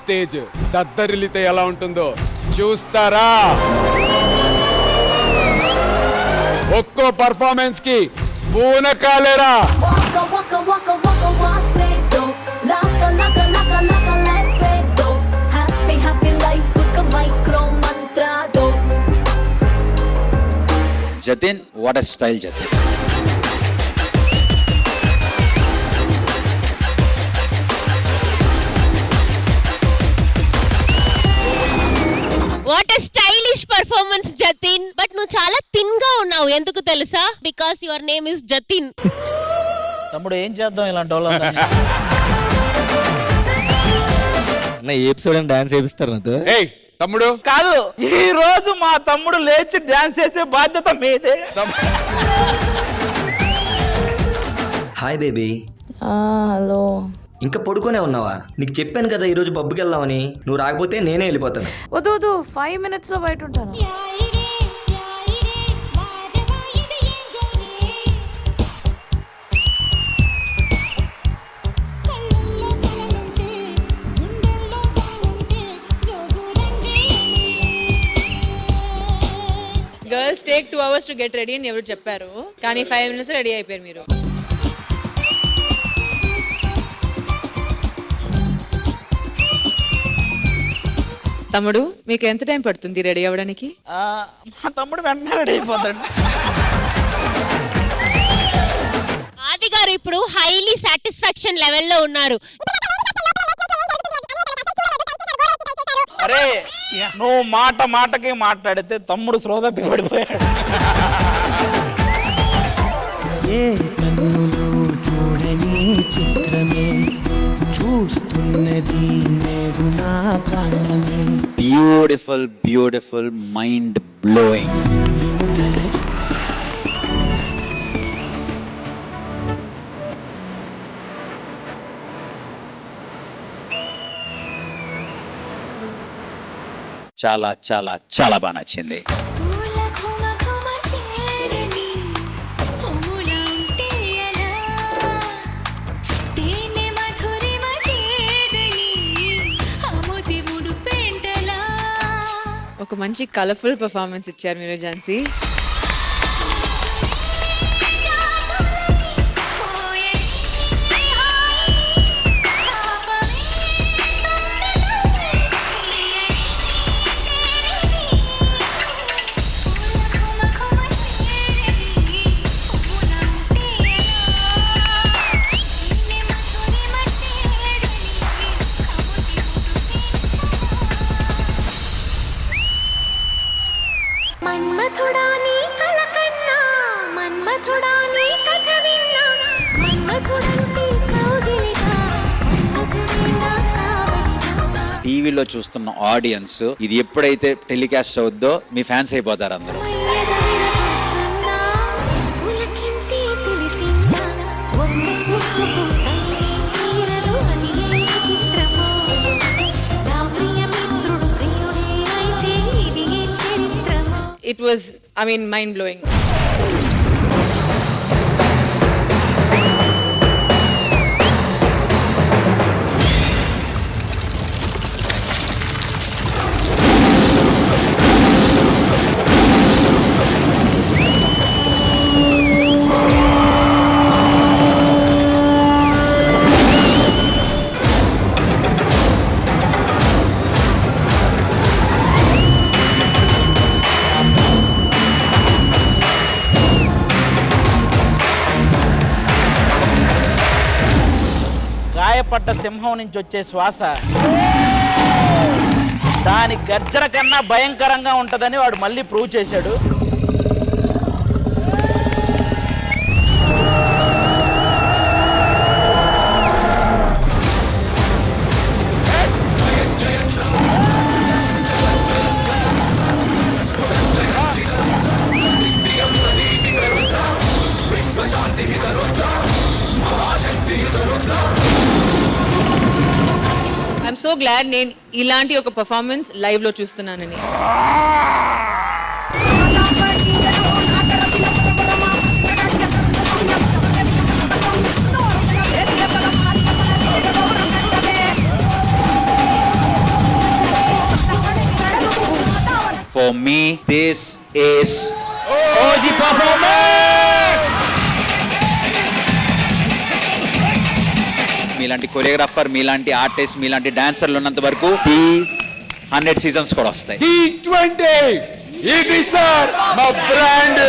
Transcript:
Stage దద్దరిల్లితే ఎలా ఉంటుందో చూస్తారా? ఒక్కో పర్ఫార్మెన్స్ కి పూనకాలేరా? Jatin, what a style Jatin. What a stylish performance Jatin. But నువ్వు చాలా థిన్ గా ఉన్నావు, ఎందుకు తెలుసా? Because your name is Jatin. తమ్ముడు ఏం చేద్దాం ఇలాంటి వాళ్ళ ఈ ఎపిసోడ్ డాన్స్ చేపిస్తారు నాతో. ఏయ్ తమ్ముడు కాదు, ఈ రోజు మా తమ్ముడు లేచి డాన్స్ చేసే బాధ్యత మీదే. Hi baby. హలో. ఇంకా పడుకోనే ఉన్నావా? నీకు చెప్పాను కదా ఈరోజు పబ్కి వెళ్దామని. నువ్వు రాకపోతే నేనే వెళ్ళిపోతాను. వద్దు 5 minutes లో బయట ఉంటాను. Girls take 2 hours to get ready అని ఎవరు చెప్పారు, కానీ 5 minutes రెడీ అయిపోయారు మీరు. తమ్ముడు, మీకు ఎంత టైం పడుతుంది రెడీ అవ్వడానికి? మా తమ్ముడు వెంటనే రెడీ అయిపోతాడు. ఆది గారు ఇప్పుడు హైలీ సాటిస్ఫాక్షన్ లెవెల్లో ఉన్నారు. అరే నువ్వు మాటకి మాట్లాడితే తమ్ముడు శ్రోతప్పి పడిపోయాడు. చూడని చిత్రమే చూస్తున్నది బ్యూటిఫుల్ బ్యూటిఫుల్, మైండ్ బ్లోయింగ్. చాలా చాలా చాలా బాగా నచ్చింది. ఒక మంచి కలర్ఫుల్ పర్ఫార్మెన్స్ ఇచ్చారు మీరు ఝాన్సీ. టీవీలో చూస్తున్న ఆడియన్స్ ఇది ఎప్పుడైతే టెలికాస్ట్ అవుద్దో మీ ఫ్యాన్స్ అయిపోతారు అందరూ. It was, mind blowing. గాయపడ్డ సింహం నుంచి వచ్చే శ్వాస దాని గర్జన కన్నా భయంకరంగా ఉంటుందని వాడు మళ్ళీ ప్రూవ్ చేశాడు. ఐఎమ్ సో గ్లాడ్ నేను ఇలాంటి ఒక పర్ఫార్మెన్స్ లైవ్ లో చూస్తున్నానని. For me this is OG performance. మీలాంటి కొరియోగ్రాఫర్, మీలాంటి ఆర్టిస్ట్, మీలాంటి డాన్సర్లు ఉన్నంత వరకు ఈ 100 సీజన్స్ కూడా వస్తాయి. T20 ఇది సార్ మా బ్రాండ్.